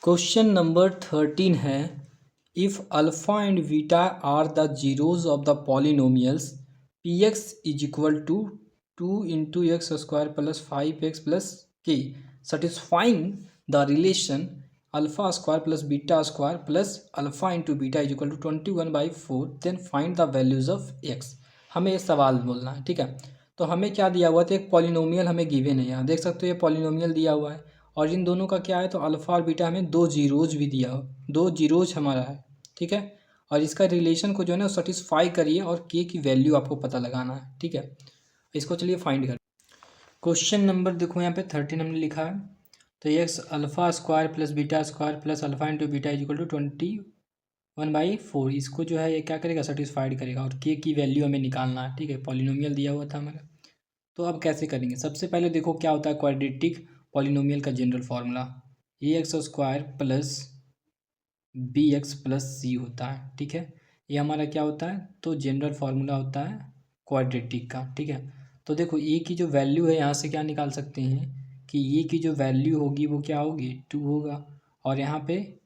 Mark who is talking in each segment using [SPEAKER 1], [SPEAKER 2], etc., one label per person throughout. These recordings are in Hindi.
[SPEAKER 1] क्वेश्चन नंबर 13 है, if alpha and beta are the zeros of the polynomials p x is equal to 2 × x² plus 5x plus k satisfying the relation alpha square plus beta square plus alpha into beta is equal to 21/4 then find the values of x. हमें ये सवाल बोलना है, ठीक है। तो हमें क्या दिया हुआ था, एक पॉलिनोमियल हमें गिवन है, यहाँ देख सकते हो ये पॉलिनोमियल दिया हुआ है और इन दोनों का क्या है, तो अल्फ़ा और बीटा हमें दो जीरोज भी दिया हो, दो जीरोज हमारा है, ठीक है। और इसका रिलेशन को जो है ना सेटिस्फाई करिए और के की वैल्यू आपको पता लगाना है, ठीक है। इसको चलिए फाइंड कर। क्वेश्चन नंबर देखो यहाँ पे 13 हमने लिखा है, तो x alpha square plus beta square plus alpha into beta is equal to 21/4। इसको जो है ये क्या करेगा, सेटिस्फाइड करेगा और के की वैल्यू हमें निकालना है, ठीक है। पॉलिनोमियल दिया हुआ था हमारा, तो अब कैसे करेंगे। सबसे पहले देखो क्या होता है क्वाड्रेटिक पॉलिनोमियल का general formula, a x square plus b x plus c होता है, ठीक है। ये हमारा क्या होता है, तो जनरल फार्मूला होता है क्वाड्रेटिक का, ठीक है। तो देखो ए की जो वैल्यू है यहाँ से क्या निकाल सकते हैं कि ए की जो वैल्यू होगी वो क्या होगी, 2 होगा, और यहाँ पे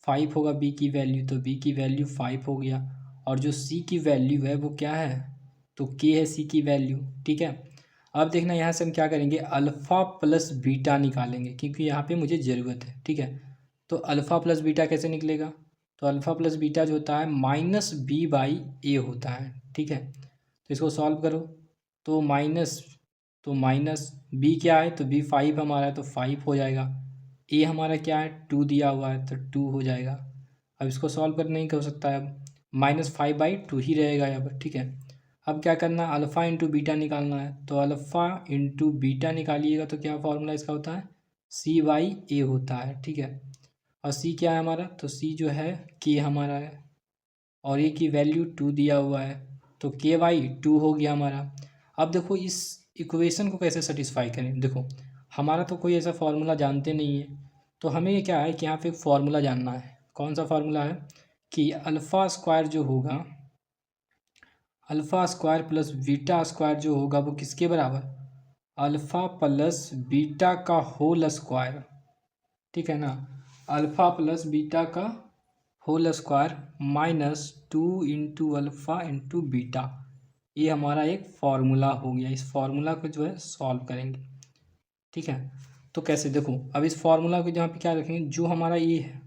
[SPEAKER 1] 5 होगा बी की वैल्यू, तो बी की वैल्यू 5 हो गया, और जो सी की वैल्यू है वो क्या है, तो के है सी की वैल्यू, ठीक है। अब देखना यहाँ से हम क्या करेंगे, अल्फ़ा प्लस बीटा निकालेंगे क्योंकि यहाँ पे मुझे ज़रूरत है, ठीक है। तो अल्फ़ा प्लस बीटा कैसे निकलेगा, तो अल्फ़ा प्लस बीटा जो होता है -b/a होता है, ठीक है। तो इसको सॉल्व करो, तो माइनस बी क्या है, तो बी 5 हमारा है तो 5 हो जाएगा, ए हमारा क्या है 2 दिया हुआ है तो 2 हो जाएगा। अब इसको सॉल्व कर नहीं कर सकता है, अब -5/2 ही रहेगा यहाँ पर, ठीक है। अब क्या करना है, अल्फ़ा इंटू बीटा निकालना है, तो अल्फ़ा इंटू बीटा निकालिएगा तो क्या फार्मूला इसका होता है, c/a होता है, ठीक है। और सी क्या है हमारा, तो सी जो है के हमारा है, और ए की वैल्यू 2 दिया हुआ है, तो k/2 हो गया हमारा। अब देखो इस इक्वेशन को कैसे सेटिस्फाई करें, देखो हमारा तो कोई ऐसा फार्मूला जानते नहीं है, तो हमें ये क्या है कि यहाँ पे एक फार्मूला जानना है। कौन सा फार्मूला है कि अल्फ़ा स्क्वायर जो होगा, alpha square plus beta square जो होगा वो किसके बराबर, अल्फ़ा प्लस बीटा का होल स्क्वायर, ठीक है ना। अल्फ़ा प्लस बीटा का whole square -2 into alpha into beta, ये हमारा एक फार्मूला हो गया। इस फार्मूला को जो है सॉल्व करेंगे, ठीक है। तो कैसे, देखो अब इस फार्मूला को जहाँ पे क्या रखेंगे, जो हमारा ये है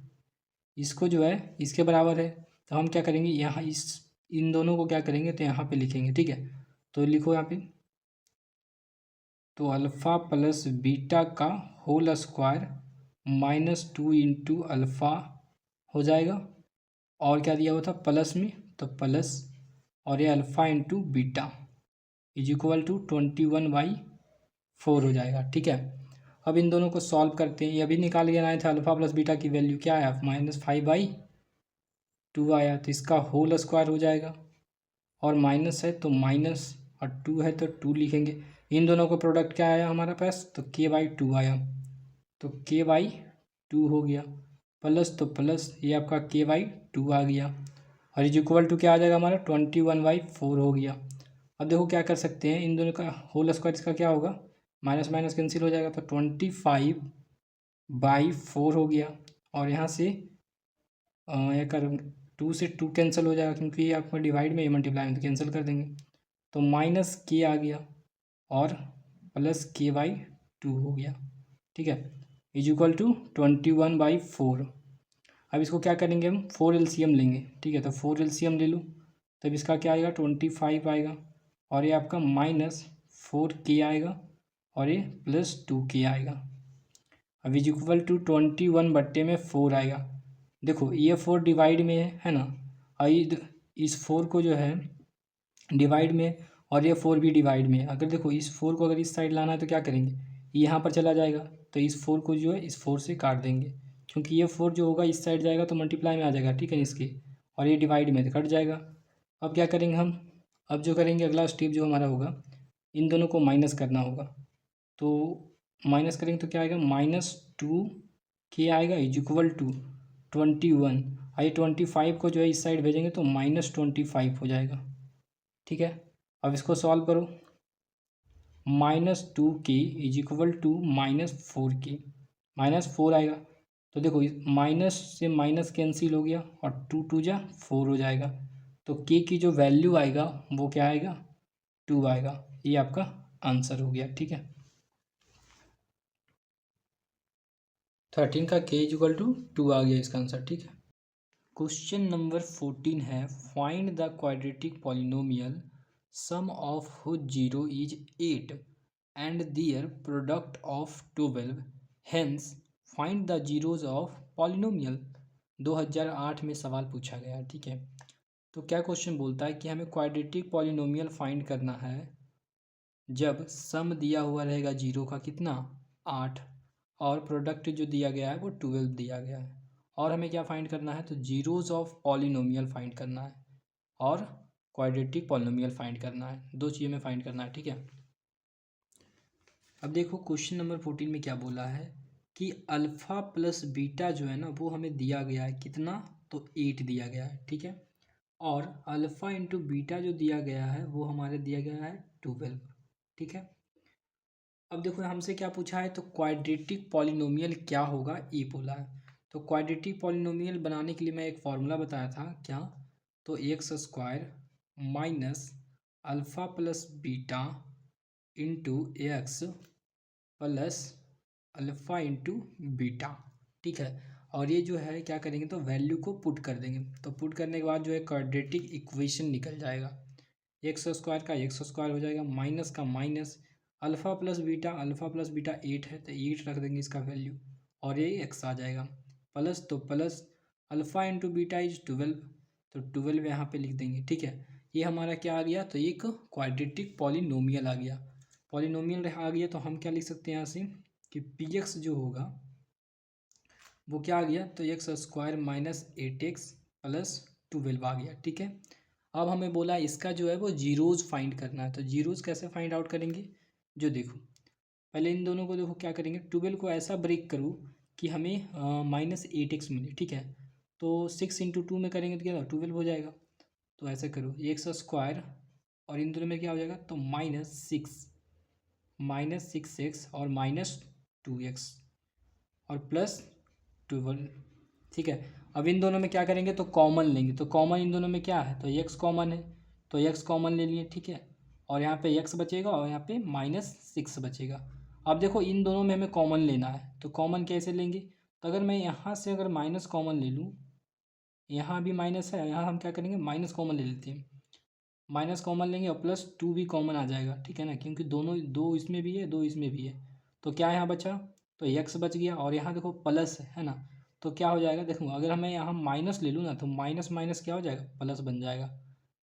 [SPEAKER 1] इसको जो है इसके बराबर है, तो हम क्या करेंगे यहाँ इस इन दोनों को क्या करेंगे, तो यहाँ पे लिखेंगे, ठीक है। तो लिखो यहाँ पे, तो अल्फ़ा प्लस बीटा का होल स्क्वायर -2 इंटू अल्फ़ा हो जाएगा, और क्या दिया हुआ था प्लस में, तो प्लस, और ये alpha into beta is equal to 21/4 हो जाएगा, ठीक है। अब इन दोनों को सॉल्व करते हैं, ये अभी निकाल के आए थे, अल्फ़ा प्लस बीटा की वैल्यू क्या है, -5/2 आया, तो इसका होल स्क्वायर हो जाएगा, और माइनस है तो माइनस, और 2 है तो 2 लिखेंगे। इन दोनों को प्रोडक्ट क्या आया हमारे पास, तो k/2 आया, तो k/2 हो गया, प्लस तो प्लस, ये आपका k/2 आ गया, और इज इक्वल टू क्या आ जाएगा हमारा 21/4 हो गया। अब देखो क्या कर सकते हैं, इन दोनों का होल स्क्वायर इसका क्या होगा, माइनस माइनस कैंसिल हो जाएगा, तो 25/4 हो गया, और यहाँ से यह कर 2 से 2 कैंसिल हो जाएगा क्योंकि ये आपका डिवाइड में मल्टीप्लाई में, तो कैंसिल कर देंगे, तो माइनस के आ गया और प्लस k/2 हो गया, ठीक है, इज इक्वल टू 21/4। अब इसको क्या करेंगे हम, 4 LCM लेंगे, ठीक है। तो 4 LCM ले लो, तब इसका क्या आएगा 25 आएगा, और ये आपका -4k आएगा, और ये +2k आएगा। अब इज इक्वल टू 21/4 आएगा। देखो ये 4 डिवाइड में है ना, और इस 4 को जो है डिवाइड में, और ये 4 भी डिवाइड में। अगर देखो इस 4 को अगर इस साइड लाना है तो क्या करेंगे, यहाँ पर चला जाएगा, तो इस 4 को जो है इस 4 से काट देंगे, क्योंकि ये 4 जो होगा इस साइड जाएगा तो मल्टीप्लाई में आ जाएगा, ठीक है इसके, और ये डिवाइड में तो कट जाएगा। अब क्या करेंगे हम, अब जो करेंगे अगला स्टेप जो हमारा होगा, इन दोनों को माइनस करना होगा, तो माइनस करेंगे तो क्या आएगा, -2k आएगा इज इक्वल टू 21, आई 25 को जो है इस साइड भेजेंगे तो -25 हो जाएगा, ठीक है। अब इसको सॉल्व करो, -2k is equal to -4k, -4 आएगा, तो देखो माइनस से माइनस कैंसिल हो गया और 2 2 जा 4 हो जाएगा। तो के की जो वैल्यू आएगा वो क्या आएगा, 2 आएगा। ये आपका आंसर हो गया, ठीक है। 13 का के इक्वल टू 2 आ गया इसका आंसर, ठीक है। क्वेश्चन नंबर 14 है, find the quadratic polynomial sum of whose zero is 8 and their product of 12, hence find the zeros of polynomial. 2008 में सवाल पूछा गया है, ठीक है। तो क्या क्वेश्चन बोलता है कि हमें क्वाड्रेटिक पॉलिनोमियल फाइंड करना है जब सम दिया हुआ रहेगा जीरो का कितना, 8, और प्रोडक्ट जो दिया गया है वो 12 दिया गया है। और हमें क्या फाइंड करना है, तो जीरोज ऑफ पॉलिनोमियल फाइंड करना है और क्वाड्रेटिक पॉलिनोमियल फाइंड करना है। दो चीज़ें में फाइंड करना है, ठीक है। अब देखो क्वेश्चन नंबर 14 में क्या बोला है कि अल्फ़ा प्लस बीटा जो है ना वो हमें दिया गया है कितना, तो 8 दिया गया है, ठीक है। और अल्फ़ा इंटू बीटा जो दिया गया है वो हमारे दिया गया है 12, ठीक है। अब देखो हमसे क्या पूछा है, तो क्वाड्रेटिक पॉलिनोमियल क्या होगा ये बोला है। तो क्वाड्रेटिक पॉलिनोमियल बनाने के लिए मैं एक फॉर्मूला बताया था क्या, तो x square minus alpha plus beta into x plus alpha into beta, ठीक है। और ये जो है क्या करेंगे, तो वैल्यू को पुट कर देंगे। तो पुट करने के बाद जो है क्वाड्रेटिक इक्वेशन निकल जाएगा। एक्स स्क्वायर का एक्स स्क्वायर हो जाएगा, माइनस का माइनस, अल्फ़ा प्लस बीटा 8 है तो 8 रख देंगे इसका वैल्यू, और ये एक्स आ जाएगा। प्लस तो plus alpha into beta is 12, तो 12 यहाँ पे लिख देंगे, ठीक है। ये हमारा क्या आ गया, तो एक क्वाड्रेटिक पॉलिनोमियल आ गया। पॉलिनोमियल आ गया तो हम क्या लिख सकते हैं यहाँ से कि पी एक्स जो होगा वो क्या आ गया, तो x square minus 8x plus 12 आ गया, ठीक है। अब हमें बोला इसका जो है वो जीरोज़ फाइंड करना है। तो जीरोज़ कैसे फाइंड आउट करेंगे, जो देखो पहले इन दोनों को देखो क्या करेंगे, 12 को ऐसा ब्रेक करूँ कि हमें माइनस 8x मिले, ठीक है। तो 6 इंटू 2 में करेंगे तो क्या 12 हो जाएगा। तो ऐसे करो एक्स स्क्वायर और इन दोनों में क्या हो जाएगा, तो माइनस 6x और -2x और प्लस 12, ठीक है। अब इन दोनों में क्या करेंगे, तो कॉमन लेंगे। तो कॉमन इन दोनों में क्या है, तो एक्स कॉमन है, तो एक्स कॉमन ले लिए, ठीक है। और यहाँ पे एक्स बचेगा और यहाँ पे -6 बचेगा। अब देखो इन दोनों में हमें कॉमन लेना है, तो कॉमन कैसे लेंगे, तो अगर मैं यहाँ से अगर माइनस कॉमन ले लूँ, यहाँ भी माइनस है, यहाँ हम क्या करेंगे माइनस कॉमन ले लेते हैं। माइनस कॉमन लेंगे और +2 भी कॉमन आ जाएगा, ठीक है ना, क्योंकि दोनों दो इसमें भी है दो इसमें भी है। तो क्या यहाँ बचा, तो एक्स बच गया, और यहाँ देखो प्लस है ना, तो क्या हो जाएगा, देखो अगर हमें यहाँ माइनस ले लूँ ना तो माइनस माइनस क्या हो जाएगा, प्लस बन जाएगा।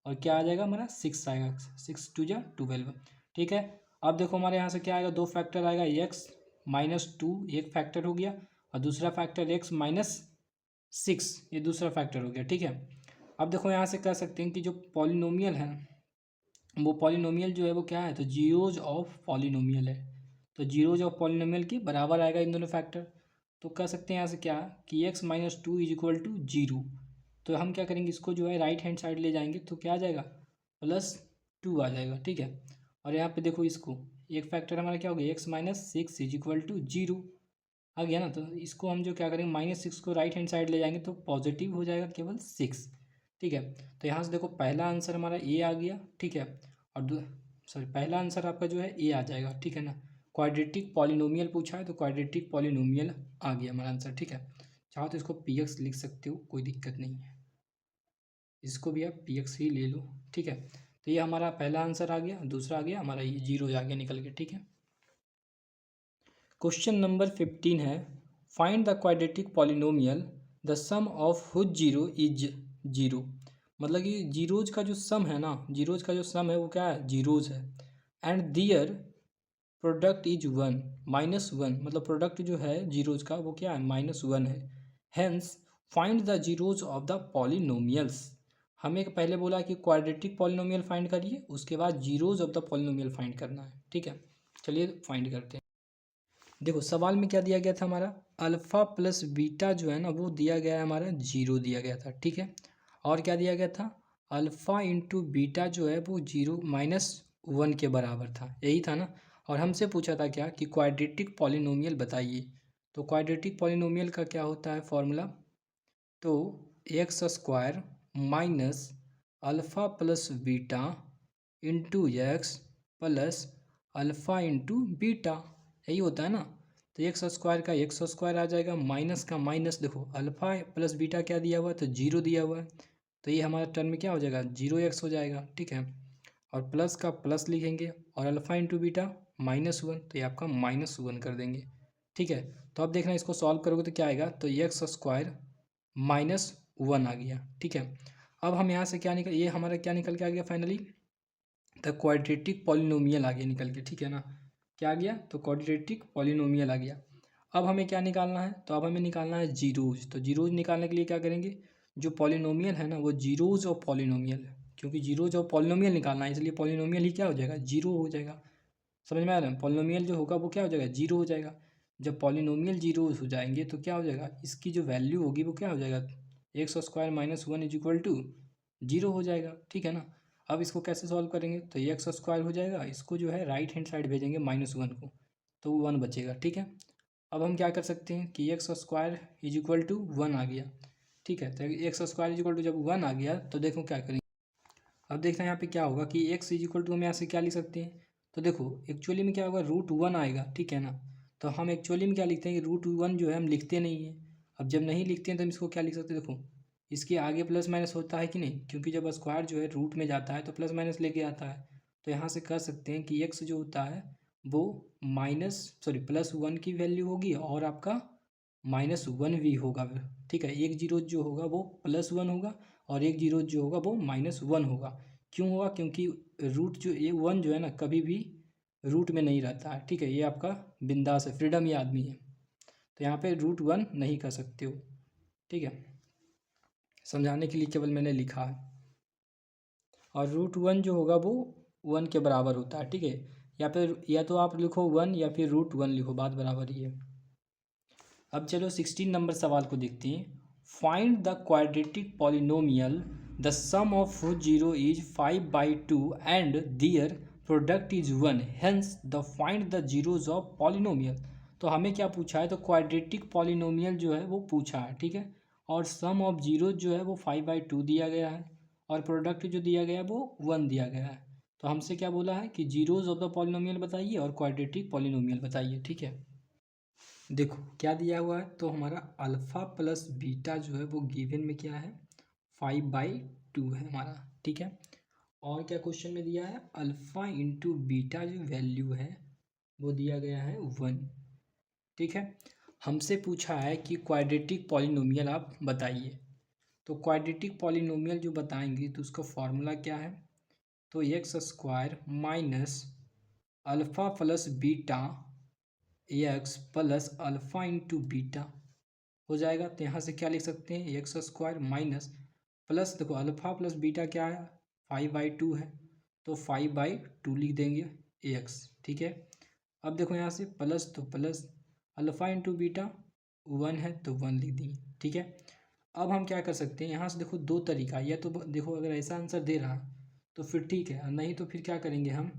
[SPEAKER 1] और क्या आ जाएगा हमारा 6 आएगा, 6 2 जा 12, ठीक है। अब देखो हमारे यहाँ से क्या आएगा, दो फैक्टर आएगा, x-2 एक फैक्टर हो गया और दूसरा फैक्टर x-6 ये दूसरा फैक्टर हो गया, ठीक है। अब देखो यहाँ से कह सकते हैं कि जो पॉलिनोमियल है वो पॉलिनोमियल जो है वो क्या है, तो जीरोज ऑफ पॉलिनोमियल है। तो जीरोज ऑफ पॉलिनोमियल के बराबर आएगा इन दोनों फैक्टर। तो कह सकते हैं यहाँ से क्या कि x-2 इज इक्वल टू 0। तो हम क्या करेंगे, इसको जो है राइट हैंड साइड ले जाएंगे तो क्या आ जाएगा, +2 आ जाएगा, ठीक है। और यहाँ पे देखो इसको एक फैक्टर हमारा क्या हो गया, x-6 इज इक्वल टू 0 आ गया ना। तो इसको हम जो क्या करेंगे -6 को राइट हैंड साइड ले जाएंगे तो पॉजिटिव हो जाएगा केवल 6, ठीक है। तो यहाँ से देखो पहला आंसर हमारा ए आ गया, ठीक है। और सॉरी पहला आंसर आपका जो है ए आ जाएगा, ठीक है ना। क्वाड्रेटिक पॉलिनोमियल पूछा है तो क्वाड्रेटिक पॉलिनोमियल आ गया हमारा आंसर, ठीक है। चाहो तो इसको पी एक्स लिख सकते हो, कोई दिक्कत नहीं है, इसको भी आप पी एक्स ही ले लो, ठीक है। तो ये हमारा पहला आंसर आ गया, दूसरा आ गया हमारा ये जीरो आ गया निकल के, ठीक है। क्वेश्चन नंबर 15 है, find the quadratic polynomial the sum of whose zero is 0। मतलब कि जीरोज का जो सम है ना, जीरोज का जो सम है वो क्या है, जीरोज है। एंड दियर प्रोडक्ट इज 1 -1, मतलब प्रोडक्ट जो है जीरोज का वो क्या है, -1 है। Hence find the zeros of the polynomials. हमें पहले बोला कि क्वाड्रेटिक पॉलिनोमियल फाइंड करिए, उसके बाद zeros of the polynomial find करना है, ठीक है। चलिए फाइंड करते हैं। देखो सवाल में क्या दिया गया था हमारा, अल्फ़ा प्लस बीटा जो है ना वो दिया गया है हमारा 0 दिया गया था, ठीक है। और क्या दिया गया था, अल्फ़ा इंटू बीटा जो है वो 0 -1 के बराबर था, यही था ना। और हमसे पूछा था क्या कि क्वाड्रेटिक पॉलिनोमियल बताइए। तो क्वाड्रेटिक पॉलिनोमियल का क्या होता है फॉर्मूला, तो x square minus alpha plus beta into x plus alpha into beta, यही होता है ना। तो एक्स स्क्वायर का एक्स स्क्वायर आ जाएगा, माइनस का माइनस, देखो अल्फ़ा प्लस बीटा क्या दिया हुआ है, तो जीरो दिया हुआ है, तो ये हमारा टर्म में क्या हो जाएगा, जीरो एक्स हो जाएगा, ठीक है। और प्लस का प्लस लिखेंगे और अल्फ़ा इंटू बीटा -1, तो ये आपका -1 कर देंगे, ठीक है। तो अब देखना इसको सॉल्व करोगे तो क्या आएगा, तो एक्स स्क्वायर -1 आ गया, ठीक है। अब हम यहाँ से क्या निकल, ये हमारा क्या निकल के आ गया फाइनली, द क्वाड्रेटिक पॉलिनोमियल आ गया निकल के, ठीक है ना। क्या आ गया, तो क्वाड्रेटिक पॉलिनोमियल आ गया। अब हमें क्या निकालना है, तो अब हमें निकालना है जीरोज। तो जीरोज निकालने के लिए क्या करेंगे, जो पॉलिनोमियल है ना वो जीरोज ऑफ पॉलिनोमियल है, क्योंकि जीरोज ऑफ पॉलिनोमियल निकालना है, इसलिए पॉलिनोमियल ही क्या हो जाएगा, जीरो हो जाएगा। समझ में आ रहा है, पॉलिनोमियल जो होगा वो क्या हो जाएगा, जीरो हो जाएगा। जब पॉलिनोमियल जीरो हो जाएंगे तो क्या हो जाएगा, इसकी जो वैल्यू होगी वो क्या हो जाएगा, x square -1 is equal to zero हो जाएगा, ठीक है ना। अब इसको कैसे सॉल्व करेंगे, तो एक्स स्क्वायर हो जाएगा, इसको जो है राइट हैंड साइड भेजेंगे -1 को, तो 1 बचेगा, ठीक है। अब हम क्या कर सकते हैं कि x square is equal to 1 आ गया, ठीक है। तो x square is equal to जब 1 आ गया तो देखो क्या करेंगे, अब देखते हैं यहाँ पे क्या होगा कि एक्स इज इक्वल टू हम यहाँ से क्या लिख सकते हैं, तो देखो एक्चुअली में क्या होगा, √1 आएगा, ठीक है ना। तो हम एक्चुअली में क्या लिखते हैं कि √1 जो है हम लिखते नहीं हैं। अब जब नहीं लिखते हैं तो हम इसको क्या लिख सकते हैं, देखो इसके आगे प्लस माइनस होता है कि नहीं, क्योंकि जब स्क्वायर जो है रूट में जाता है तो प्लस माइनस लेके आता है। तो यहाँ से कह सकते हैं कि एक्स जो होता है वो +1 की वैल्यू होगी और आपका -1 भी होगा, ठीक है। एक जीरो जो होगा वो +1 होगा और एक जीरो जो होगा वो -1 होगा। क्यों होगा, क्योंकि रूट जो ये 1 जो है ना कभी भी रूट में नहीं रहता है, ठीक है। ये आपका बिंदास है, फ्रीडम ये आदमी है, तो यहाँ पे √1 नहीं कर सकते हो, ठीक है। समझाने के लिए केवल मैंने लिखा है। और √1 जो होगा वो 1 के बराबर होता है, ठीक है। या फिर या तो आप लिखो 1 या फिर √1 लिखो, बात बराबर ही है। अब चलो 16 नंबर सवाल को देखते हैं। Find the quadratic polynomial the sum of zero is 5/2 and their product is 1, hence the find the zeros of polynomial. तो हमें क्या पूछा है, तो क्वाड्रेटिक पॉलिनोमियल जो है वो पूछा है, ठीक है। और सम ऑफ जीरो जो है वो 5/2 दिया गया है और प्रोडक्ट जो दिया गया है वो 1 दिया गया है। तो हमसे क्या बोला है कि जीरोज ऑफ द पॉलिनोमियल बताइए और क्वाड्रेटिक पॉलिनोमियल बताइए, ठीक है। देखो क्या दिया हुआ है, तो हमारा अल्फ़ा प्लस बीटा जो है वो गिवन में क्या है, 5/2 है हमारा, ठीक है। और क्या क्वेश्चन में दिया है, अल्फ़ा इंटू बीटा जो वैल्यू है वो दिया गया है 1, ठीक है। हमसे पूछा है कि क्वाड्रेटिक पॉलिनोमियल आप बताइए। तो क्वाड्रेटिक पॉलिनोमियल जो बताएंगे तो उसका फॉर्मूला क्या है, तो x square minus alpha plus beta x plus alpha into beta हो जाएगा। तो यहाँ से क्या लिख सकते हैं, एक्स स्क्वायर माइनस प्लस, देखो अल्फ़ा प्लस बीटा क्या है, 5/2 है, तो 5/2 लिख देंगे एक्स, ठीक है। अब देखो यहाँ से प्लस, तो प्लस अल्फ़ा इंटू बीटा 1 है तो 1 लिख देंगे, ठीक है। अब हम क्या कर सकते हैं, यहाँ से देखो दो तरीका, या तो देखो अगर ऐसा आंसर दे रहा तो फिर ठीक है, नहीं तो फिर क्या करेंगे हम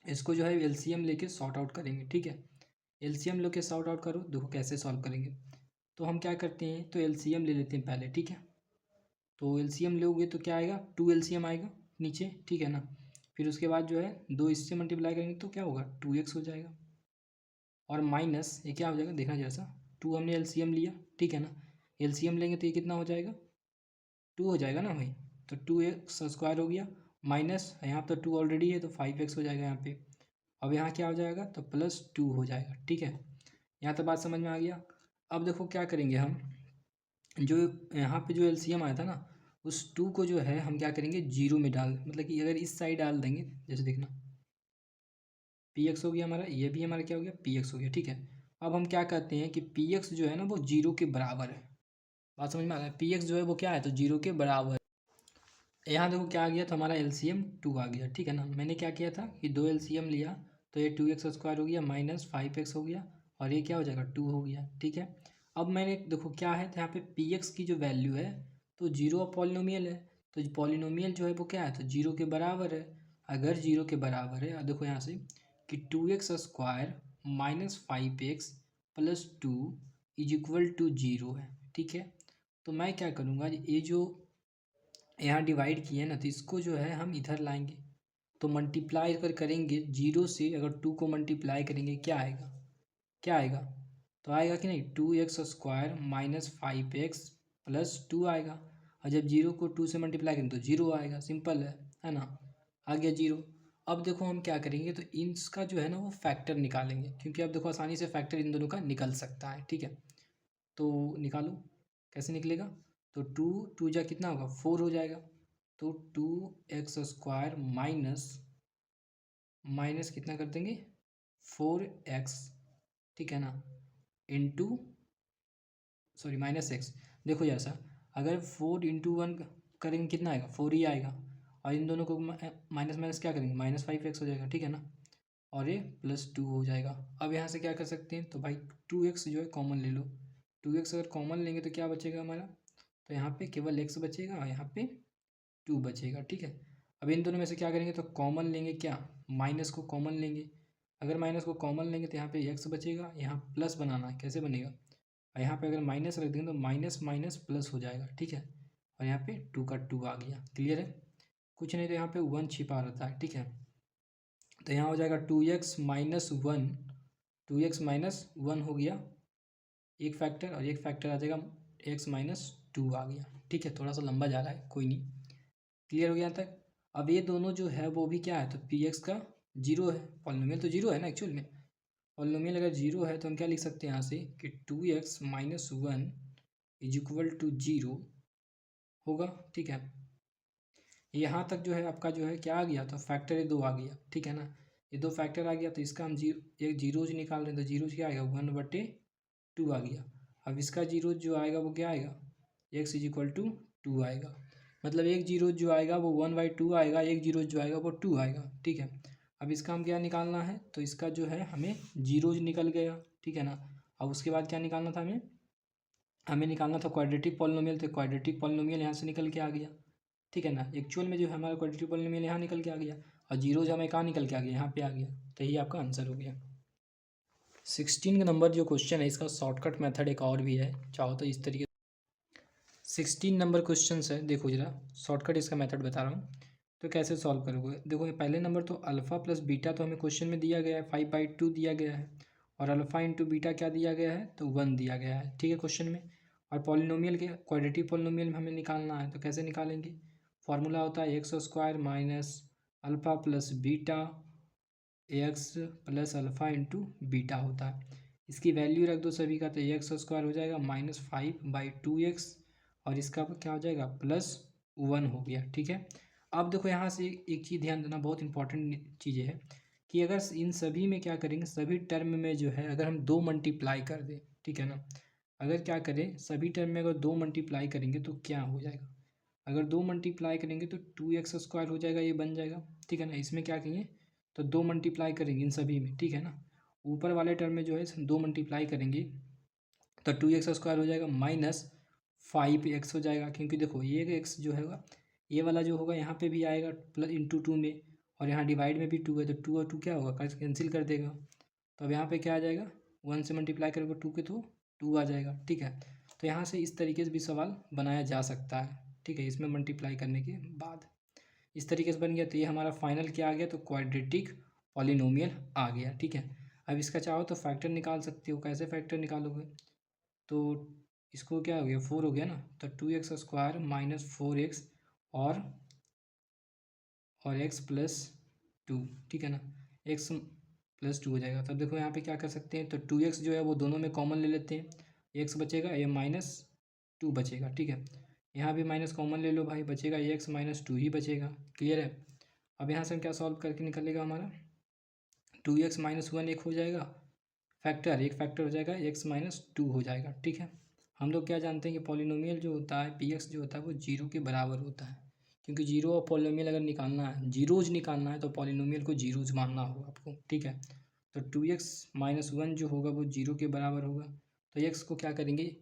[SPEAKER 1] इसको जो है एलसीएम लेके सॉर्ट आउट करेंगे, ठीक है। एलसीएम लेके सॉर्ट आउट करो, देखो कैसे सॉल्व करेंगे। तो हम क्या करते हैं, तो एलसीएम ले लेते हैं पहले, ठीक है। तो एलसीएम लोगे तो क्या आएगा, 2 एलसीएम आएगा नीचे, ठीक है ना। फिर उसके बाद जो है 2 इससे मल्टीप्लाई करेंगे तो क्या होगा, 2x हो जाएगा। और माइनस ये क्या हो जाएगा, देखना जैसा 2 हमने एलसीएम लिया, ठीक है ना। एलसीएम लेंगे तो ये कितना हो जाएगा, 2 हो जाएगा ना भाई। तो 2x स्क्वायर हो गया, माइनस यहाँ तो 2 ऑलरेडी है तो 5x हो जाएगा यहाँ पे। अब यहाँ क्या हो जाएगा, तो +2 हो जाएगा, ठीक है। यहाँ तो बात समझ में आ गया। अब देखो क्या करेंगे हम, जो यहाँ पे जो एलसीएम आया था ना उस 2 को जो है हम क्या करेंगे जीरो में डाल, मतलब कि अगर इस साइड डाल देंगे, जैसे देखना px हो गया हमारा, ये भी हमारा क्या हो गया, px हो गया, ठीक है। अब हम क्या कहते हैं कि px जो है ना वो जीरो के बराबर है, बात समझ में आ रहा है। px जो है वो क्या है, तो जीरो के बराबर। यहाँ देखो क्या आ गया, तो हमारा एलसीएम 2 आ गया, ठीक है ना। मैंने क्या किया था कि 2 एलसीएम लिया, तो ये 2x स्क्वायर हो गया माइनस 5x हो गया और ये क्या हो जाएगा 2 हो गया, ठीक है। अब मैंने देखो क्या है, तो यहाँ पे px की जो वैल्यू है तो जीरो पॉलिनोमियल है, तो पॉलिनोमियल जो है वो क्या है, तो जीरो के बराबर है। अगर जीरो के बराबर है, देखो यहाँ से कि 2x square minus 5x plus two is equal to zero है, ठीक है। तो मैं क्या करूँगा, ये जो यहाँ डिवाइड किया है ना, तो इसको जो है हम इधर लाएंगे, तो मल्टीप्लाई अगर करेंगे जीरो से, अगर टू को मल्टीप्लाई करेंगे क्या आएगा, क्या आएगा, तो आएगा कि नहीं, 2x² minus 5x plus to आएगा। और जब जीरो को टू से मल्टीप्लाई करेंगे तो जीरो आएगा, सिंपल है ना, आ गया जीरो। अब देखो हम क्या करेंगे, तो इसका जो है ना वो फैक्टर निकालेंगे, क्योंकि अब देखो आसानी से फैक्टर इन दोनों का निकल सकता है, ठीक है। तो निकालो, कैसे निकलेगा, तो टू टू जा कितना होगा, 4 हो जाएगा। तो 2x² माइनस माइनस कितना कर देंगे, 4x, ठीक है ना, इंटू सॉरी माइनस एक्स। देखो जैसा, अगर 4 × 1 करेंगे कितना आएगा, 4 ही आएगा। और इन दोनों को माइनस माइनस क्या करेंगे, -5x हो जाएगा, ठीक है ना, और ये +2 हो जाएगा। अब यहाँ से क्या कर सकते हैं, तो भाई 2x जो है कॉमन ले लो। 2x अगर कॉमन लेंगे तो क्या बचेगा हमारा, तो यहाँ पे केवल x बचेगा और यहाँ पे 2 बचेगा, ठीक है। अब इन दोनों में से क्या करेंगे, तो कॉमन लेंगे, क्या, माइनस को कॉमन लेंगे। अगर माइनस को कॉमन लेंगे तो यहाँ पे x बचेगा, यहाँ प्लस बनाना है, कैसे बनेगा, और यहाँ पे अगर माइनस रख देंगे तो माइनस माइनस प्लस हो जाएगा, ठीक है। और यहाँ पे 2 का 2 आ गया, क्लियर है। कुछ नहीं तो यहाँ पे 1 छिपा रहता है, ठीक है। तो यहाँ हो जाएगा 2x माइनस 1, 2x माइनस 1 हो गया एक फैक्टर, और एक फैक्टर आ जाएगा x माइनस 2 आ गया, ठीक है। थोड़ा सा लंबा जा रहा है, कोई नहीं, क्लियर हो गया यहाँ तक। अब ये दोनों जो है वो भी क्या है, तो px का जीरो है, पॉलिनोमियल तो जीरो है ना एक्चुअल में। पॉलिनोमियल अगर जीरो है तो हम क्या लिख सकते हैं यहाँ से कि 2x minus 1 is equal to zero होगा, ठीक है। यहाँ तक जो है आपका जो है क्या आ गया, तो फैक्टर ये 2 आ गया, ठीक है ना। ये 2 फैक्टर आ गया, तो इसका हम एक जीरो निकाल रहे हैं, तो जीरो क्या आएगा, 1/2 आ गया। अब इसका जीरो जो आएगा वो क्या आएगा, x इज इक्वल टू 2 आएगा। मतलब एक जीरो जो आएगा वो 1/2 आएगा, एक जीरो जो आएगा वो 2 आएगा, ठीक है। अब इसका हम क्या निकालना है, तो इसका जो है हमें जीरोज निकल गया, ठीक है ना। अब उसके बाद क्या निकालना था हमें, हमें निकालना था क्वाड्रेटिक पॉलिनोमियल, तो क्वाड्रेटिक पॉलिनोमियल यहाँ से निकल के आ गया, ठीक है ना। एक्चुअल में जो है हमारा क्वाड्रेटिक पॉलिनोमियल यहाँ निकल के आ गया, और जीरोज हमें कहाँ निकल के आ गया, यहाँ पे आ गया। तो यही आपका आंसर हो गया। 16 का नंबर जो क्वेश्चन है इसका शॉर्टकट मेथड एक और भी है, चाहो तो इस तरीके 16 नंबर क्वेश्चन है, देखो जरा शॉर्टकट इसका मेथड बता रहा हूँ। तो कैसे सॉल्व करोगे, देखो ये पहले नंबर तो अल्फ़ा प्लस बीटा तो हमें क्वेश्चन में दिया गया है, 5/2 दिया गया है, और अल्फ़ा इंटू बीटा क्या दिया गया है, तो 1 दिया गया है, ठीक है क्वेश्चन में। और पॉलिनोमियल के क्वाड्रेटिक पॉलिनोमियल में हमें निकालना है, तो कैसे निकालेंगे, फॉर्मूला होता है x² minus alpha plus beta x plus alpha into beta होता है। इसकी वैल्यू रख दो सभी का, तो x² हो जाएगा -5/2x, और इसका क्या हो जाएगा, +1 हो गया, ठीक है। अब देखो यहाँ से एक चीज़ ध्यान देना, बहुत इंपॉर्टेंट चीज़ें है कि अगर इन सभी में क्या करेंगे, सभी टर्म में जो है अगर हम 2 मल्टीप्लाई कर दें, ठीक है ना, अगर क्या करें सभी टर्म में अगर 2 मल्टीप्लाई करेंगे तो क्या हो जाएगा, अगर 2 मल्टीप्लाई करेंगे तो 2x² हो जाएगा, ये बन जाएगा, ठीक है ना। इसमें क्या करेंगे, तो 2 मल्टीप्लाई करेंगे इन सभी में, ठीक है ना। ऊपर वाले टर्म में जो है 2 मल्टीप्लाई करेंगे तो 2x² हो जाएगा -5x हो जाएगा, क्योंकि देखो ये x जो होगा, ये वाला जो होगा यहाँ पे भी आएगा प्लस इंटू 2 में, और यहाँ डिवाइड में भी 2 है, तो 2 और 2 क्या होगा, कैंसिल कर देगा। तो अब यहाँ पे क्या आ जाएगा, 1 से मल्टीप्लाई करोगे 2 के तो 2 आ जाएगा, ठीक है। तो यहाँ से इस तरीके से भी सवाल बनाया जा सकता है, ठीक है, इसमें मल्टीप्लाई करने के बाद इस तरीके से बन गया। तो ये हमारा फाइनल क्या आ गया, तो क्वाड्रेटिक पॉलिनोमियल आ गया, ठीक है। अब इसका चाहो तो फैक्टर निकाल सकते हो, कैसे फैक्टर निकालोगे, तो इसको क्या हो गया, 4 हो गया ना, तो 2x² माइनस 4x और x प्लस 2, ठीक है ना, x प्लस 2 हो जाएगा। तब देखो यहाँ पे क्या कर सकते हैं, तो 2x जो है वो दोनों में कॉमन ले लेते हैं, x बचेगा, ये -2 बचेगा, ठीक है। यहाँ भी माइनस कॉमन ले लो भाई, बचेगा x -2 ही बचेगा, क्लियर है। अब यहाँ से हम क्या सॉल्व करके निकलेगा हमारा, 2x - 1 एक हो जाएगा, फैक्टर एक फैक्टर हो जाएगा, x -2 हो जाएगा, ठीक है। हम लोग क्या जानते हैं कि पॉलिनोमियल जो होता है px जो होता है वो जीरो के बराबर होता है, क्योंकि जीरो और पॉलिनोमियल अगर निकालना है, जीरोज निकालना है, तो पॉलिनोमियल को जीरोज मानना होगा आपको, ठीक है। तो 2x - 1 जो होगा वो जीरो के बराबर होगा, तो x को क्या करेंगे,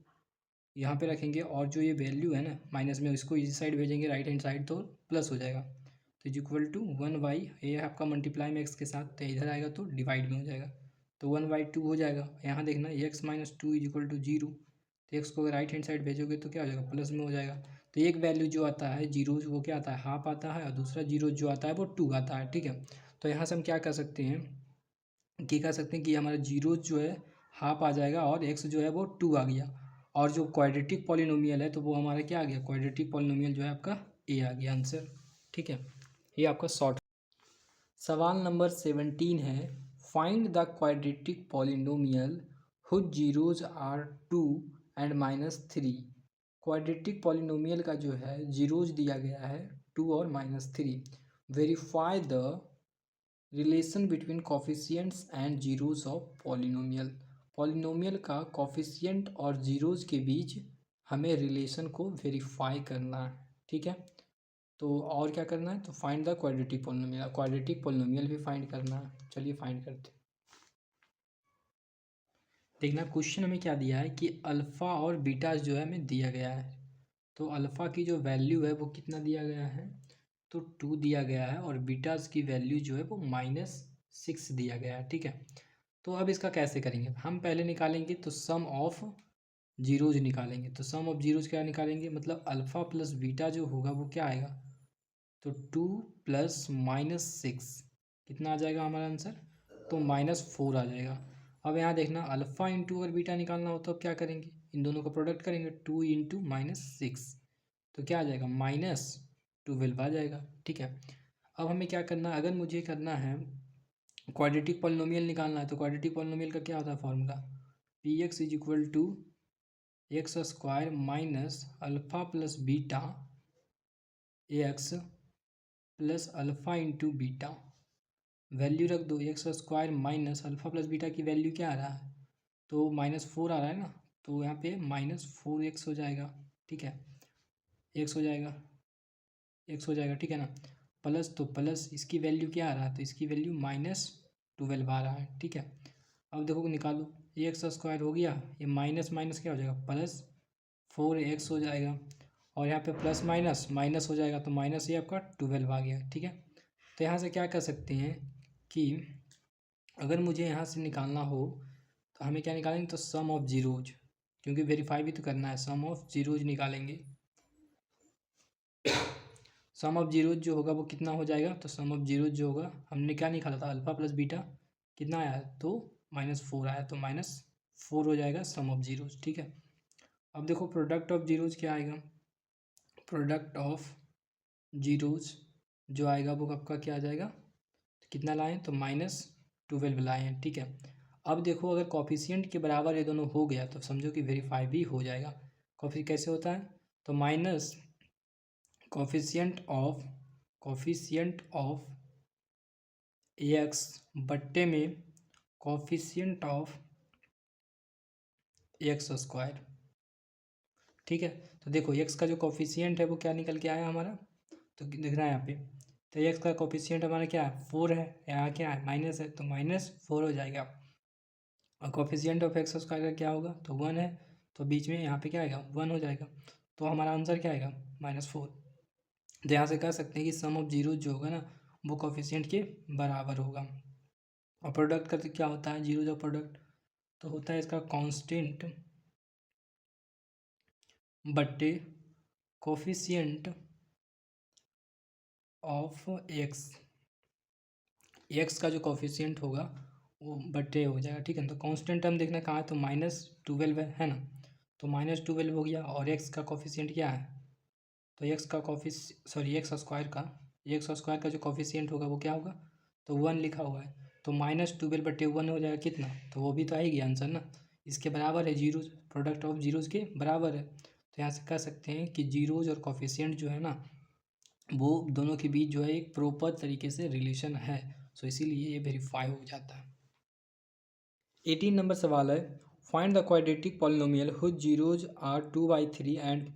[SPEAKER 1] यहाँ पे रखेंगे, और जो ये वैल्यू है ना माइनस में, इसको इस साइड भेजेंगे राइट हैंड साइड, तो प्लस हो जाएगा। तो इज इक्वल टू 1/, ये आपका मल्टीप्लाई में x के साथ, तो इधर आएगा तो डिवाइड में हो जाएगा, तो 1/2 हो जाएगा। यहाँ देखना x minus 2 is equal to 0, तो x को अगर राइट हैंड साइड भेजोगे तो क्या हो जाएगा, प्लस में हो जाएगा। तो एक वैल्यू जो आता है जीरोज वो क्या आता है, हाफ आता है, और दूसरा जीरो जो आता है वो 2 आता है, ठीक है। तो यहाँ से हम क्या कर सकते हैं कि हमारा जीरो जो है हाफ आ जाएगा और x जो है वो 2 आ गया, और जो क्वाड्रेटिक पॉलिनोमियल है तो वो हमारा क्या आ गया, क्वाड्रेटिक पॉलिनोमियल जो है आपका ए आ गया आंसर, ठीक है। ये आपका शॉर्ट। सवाल नंबर 17 है, find the quadratic polynomial whose zeros are 2 and -3। Quadratic polynomial का जो है जीरोज दिया गया है 2 और -3। Verify the relation between coefficients and zeros of polynomial. Polynomial का कॉफिशियंट और जीरोज के बीच हमें रिलेशन को वेरीफाई करना है, ठीक है। तो और क्या करना है, तो फाइंड द क्वाड्रेटिक पॉलिनोमियल भी फाइंड करना है। चलिए फाइंड करते हैं। देखना क्वेश्चन हमें क्या दिया है कि अल्फ़ा और बीटा जो है हमें दिया गया है। तो अल्फ़ा की जो वैल्यू है वो कितना दिया गया है, तो 2 दिया गया है, और बीटाज की वैल्यू जो है वो -6 दिया गया है, ठीक है। तो अब इसका कैसे करेंगे, हम पहले निकालेंगे तो सम ऑफ जीरोज निकालेंगे। तो सम ऑफ जीरोज क्या निकालेंगे, मतलब अल्फ़ा प्लस बीटा जो होगा वो क्या आएगा, तो 2 प्लस -6 कितना आ जाएगा हमारा आंसर, तो -4 आ जाएगा। अब यहाँ देखना अल्फ़ा इंटू अगर बीटा निकालना हो तो अब क्या करेंगे, इन दोनों का प्रोडक्ट करेंगे, 2 इंटू -6 तो क्या आ जाएगा, -12 आ जाएगा, ठीक है। अब हमें क्या करना है, अगर मुझे करना है क्वाड्रेटिक पॉलिनोमियल निकालना है, तो क्वाड्रेटिक पॉलिनोमियल का क्या होता है formula, px is equal to x square minus alpha plus beta x plus alpha into beta. Value रख दो, x square minus alpha plus beta की वैल्यू क्या आ रहा है, तो -4 आ रहा है ना, तो यहाँ पे -4x हो जाएगा, ठीक है, x हो जाएगा, x हो जाएगा, ठीक है ना। प्लस तो प्लस इसकी वैल्यू क्या आ रहा है, तो इसकी वैल्यू -12 आ रहा है, ठीक है। अब देखो निकालो, एक्स स्क्वायर हो गया, ये माइनस माइनस क्या हो जाएगा, +4x हो जाएगा, और यहाँ पे प्लस माइनस माइनस हो जाएगा, तो माइनस ये आपका 12 आ गया, ठीक है। तो यहाँ से क्या कर सकते हैं कि अगर मुझे यहाँ से निकालना हो तो हमें क्या निकालेंगे, तो सम ऑफ जीरोज, क्योंकि वेरीफाई भी तो करना है, सम ऑफ जीरोज निकालेंगे। सम ऑफ जीरोज जो होगा वो कितना हो जाएगा, तो सम ऑफ जीरोज जो होगा, हमने क्या निकाला था अल्फ़ा प्लस बीटा, कितना आया, तो -4 आया, तो -4 हो जाएगा सम ऑफ जीरोज, ठीक है। अब देखो प्रोडक्ट ऑफ जीरोज क्या आएगा, प्रोडक्ट ऑफ जीरोज जो आएगा वो आपका क्या आ जाएगा, तो कितना लाएँ, तो -12 लाए हैं, ठीक है। अब देखो अगर कॉफिशिएंट के बराबर ये दोनों हो गया तो समझो कि वेरीफाई भी हो जाएगा। कॉफी कैसे होता है, तो माइनस कॉफिशिएंट ऑफ एक्स बट्टे में कॉफिशिएंट ऑफ एक्स स्क्वायर, ठीक है। तो देखो एक्स का जो कॉफिशिएंट है वो क्या निकल के आया हमारा, तो दिख रहा है यहाँ पे, तो एक्स का कॉफिशिएंट हमारा क्या है, 4 है, यहाँ क्या है, माइनस है, तो -4 हो जाएगा। और कॉफिशिएंट ऑफ एक्स स्क्वायर का क्या होगा, तो 1 है, तो बीच में यहाँ पे क्या आएगा, 1 हो जाएगा, तो हमारा आंसर क्या आएगा, -4। तो यहाँ से कह सकते हैं कि सम ऑफ जीरो जो होगा ना वो कॉफिशिएंट के बराबर होगा। और प्रोडक्ट का तो क्या होता है, जीरो जो प्रोडक्ट तो होता है इसका कांस्टेंट बट्टे कोफिशिएंट ऑफ एक्स, एक्स का जो कोफिशिएंट होगा वो बट्टे हो जाएगा, ठीक है। तो कांस्टेंट हम देखना कहाँ है, तो -12 है ना, तो -12 हो गया, और एक्स का कोफिशिएंट क्या है, तो एक्स स्क्वायर का जो कोफिशिएंट होगा वो क्या होगा, तो 1 लिखा हुआ है, तो -12/1 हो जाएगा कितना, तो वो भी तो आएगी आंसर ना, इसके बराबर है जीरोज, प्रोडक्ट ऑफ जीरोज के बराबर है। तो यहाँ से कह सकते हैं कि जीरोज और कोफिशिएंट जो है ना वो दोनों के बीच जो है एक प्रॉपर तरीके से रिलेशन है, सो इसीलिए ये वेरीफाई हो जाता है। 18 नंबर सवाल है, find the quadratic polynomial whose zeros are 2/3 and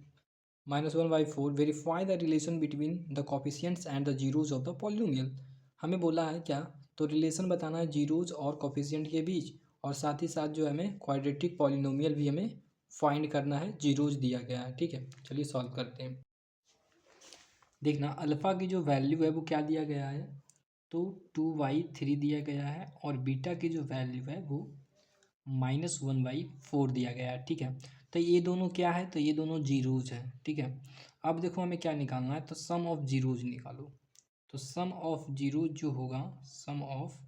[SPEAKER 1] -1/4, verify the relation between the coefficients and the zeros of the polynomial. हमें बोला है क्या, तो रिलेशन बताना है जीरोज और कोफिशिएंट के बीच, और साथ ही साथ जो हमें क्वाड्रेटिक पॉलिनोमियल भी हमें फाइंड करना है, जीरोज दिया गया है, ठीक है। चलिए सॉल्व करते हैं। देखना अल्फ़ा की जो वैल्यू है वो क्या दिया गया है, तो 2/3 दिया गया है और बीटा की जो वैल्यू है वो -1/4 दिया गया है। ठीक है, तो ये दोनों क्या है, तो ये दोनों जीरोज हैं। ठीक है, अब देखो हमें क्या निकालना है, तो सम ऑफ जीरोज निकालो। तो सम ऑफ जीरोज जो होगा, सम ऑफ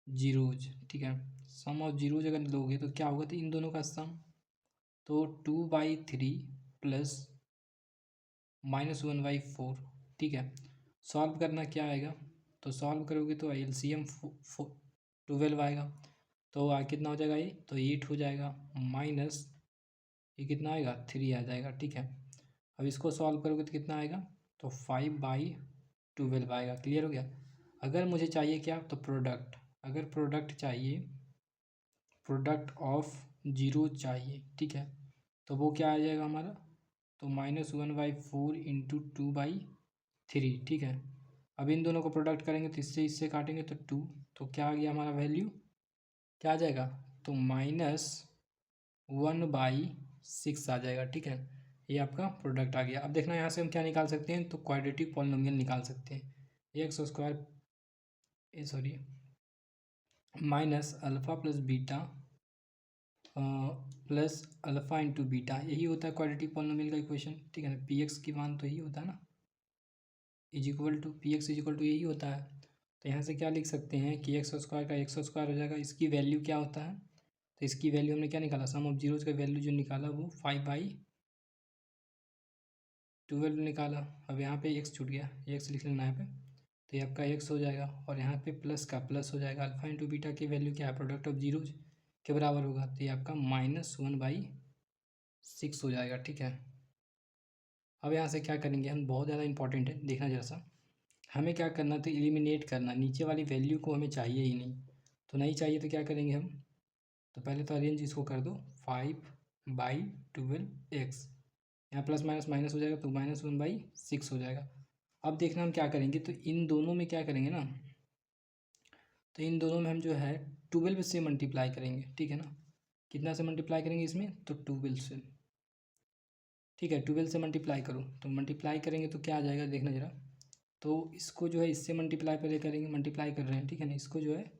[SPEAKER 1] जीरोज, ठीक है, सम ऑफ जीरोज अगर लोगे तो क्या होगा, तो इन दोनों का सम, तो 2/3 प्लस -1/4। ठीक है, सॉल्व करना क्या आएगा, तो सॉल्व करोगे तो एलसीएम 12 आएगा, तो कितना हो जाएगा ये, तो 8 हो जाएगा, माइनस ये कितना आएगा, 3 आ जाएगा। ठीक है, अब इसको सॉल्व करोगे तो कितना आएगा, तो 5/12 आएगा। क्लियर हो गया। अगर मुझे चाहिए क्या, तो प्रोडक्ट, अगर प्रोडक्ट चाहिए, प्रोडक्ट ऑफ जीरो चाहिए, ठीक है, तो वो क्या आ जाएगा हमारा, तो -1/4 इंटू 2/3। ठीक है, अब इन दोनों को प्रोडक्ट करेंगे तो इससे काटेंगे तो 2, तो क्या आ गया हमारा वैल्यू, क्या आ जाएगा, तो -1/6 आ जाएगा। ठीक है, ये आपका प्रोडक्ट आ गया। अब देखना यहाँ से हम क्या निकाल सकते हैं, तो क्वाड्रेटिक पॉलिनोमियल निकाल सकते हैं। X square sorry minus alpha plus beta plus alpha into beta, यही होता है क्वाड्रेटिक पॉलिनोमियल का इक्वेशन। ठीक है ना, पी एक्स की मान तो यही होता है ना, is equal to p x is equal to यही होता है। तो यहाँ से क्या लिख सकते हैं कि एक्स स्क्वायर का एक्स स्क्वायर हो जाएगा, इसकी वैल्यू क्या होता है, तो इसकी वैल्यू हमने क्या निकाला, सम ऑफ जीरोज का वैल्यू जो निकाला वो 5/12 निकाला। अब यहाँ पे एक्स छूट गया, एक्स लिख लेना यहाँ पे, तो ये आपका एक्स हो जाएगा, और यहाँ पे प्लस का प्लस हो जाएगा। अल्फा इंटू बीटा की वैल्यू क्या है, प्रोडक्ट ऑफ जीरोज के बराबर होगा, तो ये आपका -1/6 हो जाएगा। ठीक है, अब यहाँ से क्या करेंगे हम, बहुत ज़्यादा इंपॉर्टेंट है, देखना जरा सा, हमें क्या करना, तो एलिमिनेट करना, नीचे वाली वैल्यू को हमें चाहिए ही नहीं, तो नहीं चाहिए तो क्या करेंगे हम, तो पहले तो अरेंज इसको कर दो, 5/12x, यहाँ प्लस माइनस माइनस हो जाएगा, तो -1/6 हो जाएगा। अब देखना हम क्या करेंगे, तो इन दोनों में क्या करेंगे ना, तो इन दोनों में हम जो है 12 से मल्टीप्लाई करेंगे। ठीक है ना, कितना से मल्टीप्लाई करेंगे इसमें, तो 12 से। ठीक है, 12 से मल्टीप्लाई करो, तो मल्टीप्लाई करेंगे तो क्या आ जाएगा, देखना ज़रा, तो इसको जो है इससे मल्टीप्लाई पहले करेंगे, मल्टीप्लाई कर रहे हैं, ठीक है ना, इसको जो है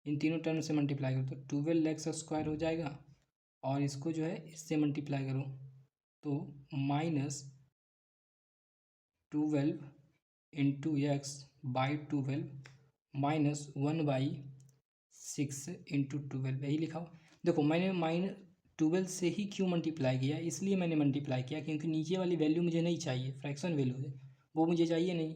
[SPEAKER 1] इन तीनों टर्म से मल्टीप्लाई करो, तो 12x² हो जाएगा, और इसको जो है इससे मल्टीप्लाई करो, तो -12 × x/12 -1/6 × 12, यही लिखा हो। देखो मैंने -12 से ही क्यों मल्टीप्लाई किया, इसलिए मैंने मल्टीप्लाई किया क्योंकि नीचे वाली वैल्यू मुझे नहीं चाहिए, फ्रैक्शन वैल्यू है वो मुझे चाहिए नहीं,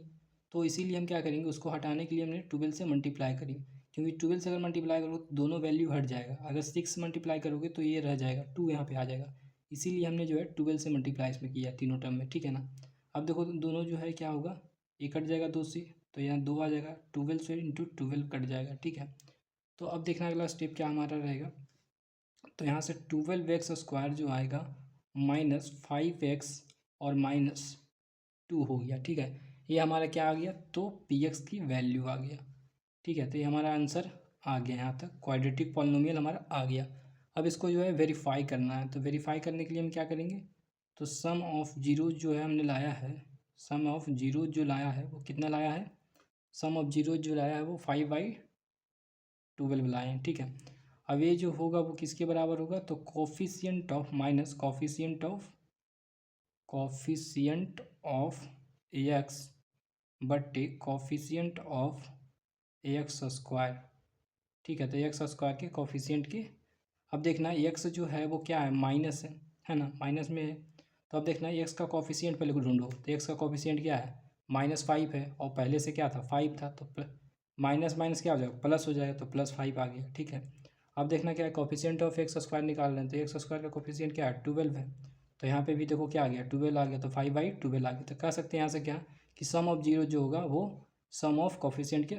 [SPEAKER 1] तो इसीलिए हम क्या करेंगे, उसको हटाने के लिए हमने 12 से मल्टीप्लाई करी, क्योंकि 12 से अगर मल्टीप्लाई करोगे तो दोनों वैल्यू हट जाएगा, अगर 6 मल्टीप्लाई करोगे तो ये रह जाएगा, 2 यहाँ पे आ जाएगा, इसीलिए हमने जो है 12 से मल्टीप्लाई इसमें किया तीनों टर्म में। ठीक है ना, अब देखो दोनों जो है क्या होगा, ये कट जाएगा 2 से, तो यहाँ 2 आ जाएगा, 12 से इंटू 12 कट जाएगा। ठीक है, तो अब देखना अगला स्टेप क्या हमारा रहेगा, तो यहाँ से 12x² जो आएगा -5x और -2 हो गया। ठीक है, ये हमारा क्या आ गया, तो px की वैल्यू आ गया। ठीक है, तो ये हमारा आंसर आ गया, यहाँ तक क्वाड्रेटिक पॉलिनोमियल हमारा आ गया। अब इसको जो है वेरीफाई करना है, तो वेरीफाई करने के लिए हम क्या करेंगे, तो सम ऑफ जीरोज जो है हमने लाया है, सम ऑफ जीरोज जो लाया है वो कितना लाया है, सम ऑफ जीरोज जो लाया है वो 5/12 लाए हैं। ठीक है, अब ये जो होगा वो किसके बराबर होगा, तो coefficient of minus coefficient of x बट्टे कोफिशिएंट ऑफ x²। ठीक है, तो x² के कोफिशिएंट के, अब देखना x जो है वो क्या है, माइनस है ना, माइनस में है, तो अब देखना x का कोफिशिएंट पहले को ढूंढो, तो x का कोफिशिएंट क्या है, -5 है, और पहले से क्या था, 5 था, तो माइनस माइनस क्या हो जाएगा, प्लस हो जाएगा, तो +5 आ गया। ठीक है, अब देखना क्या है, कोफिशिएंट ऑफ x² निकाल रहे हैं, तो x² का कोफिशिएंट क्या है, 12 है, तो यहाँ पे भी देखो क्या आ गया, 12 आ गया, तो 5/12 आ गया, तो कह सकते हैं यहाँ से क्या कि सम ऑफ जीरो जो होगा वो सम ऑफ कोफिशिएंट के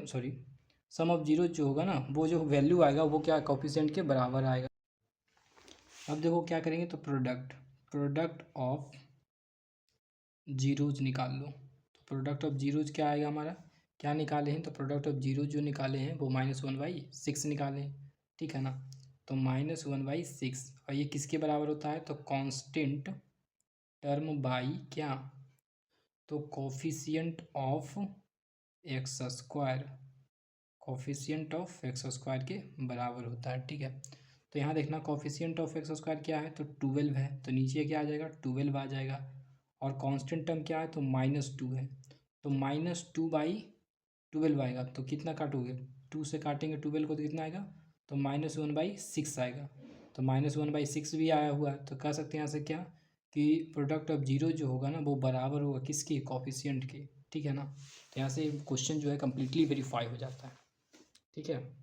[SPEAKER 1] सम ऑफ जीरो जो होगा ना, वो जो वैल्यू आएगा वो क्या कोफिशिएंट के बराबर आएगा। अब देखो क्या करेंगे, तो प्रोडक्ट ऑफ जीरोज निकाल लो, तो प्रोडक्ट ऑफ जीरोज क्या आएगा हमारा, क्या निकाले हैं, तो प्रोडक्ट ऑफ जीरो जो निकाले हैं वो -1/6 निकाले हैं। ठीक है ना, तो -1/6, और ये किसके बराबर होता है, तो कांस्टेंट टर्म बाई क्या, तो coefficient of x²। Coefficient of x square के बराबर होता है। ठीक है, तो यहाँ देखना कॉफिशिएंट ऑफ एक्स स्क्वायर क्या है, तो 12 है, तो नीचे क्या आ जाएगा 12 आ जाएगा। और कांस्टेंट टर्म क्या है, तो -2 है, तो -2/12 आएगा। तो कितना काटोगे, 2 से काटेंगे 12 को तो कितना आएगा, तो -1/6 आएगा। तो -1/6 भी आया हुआ है, तो कह सकते हैं यहाँ से क्या कि प्रोडक्ट ऑफ जीरो जो होगा ना वो बराबर होगा किसके, कॉफिशिएंट के। ठीक है ना, तो यहाँ से क्वेश्चन जो है कम्प्लीटली वेरीफाई हो जाता है। ठीक है।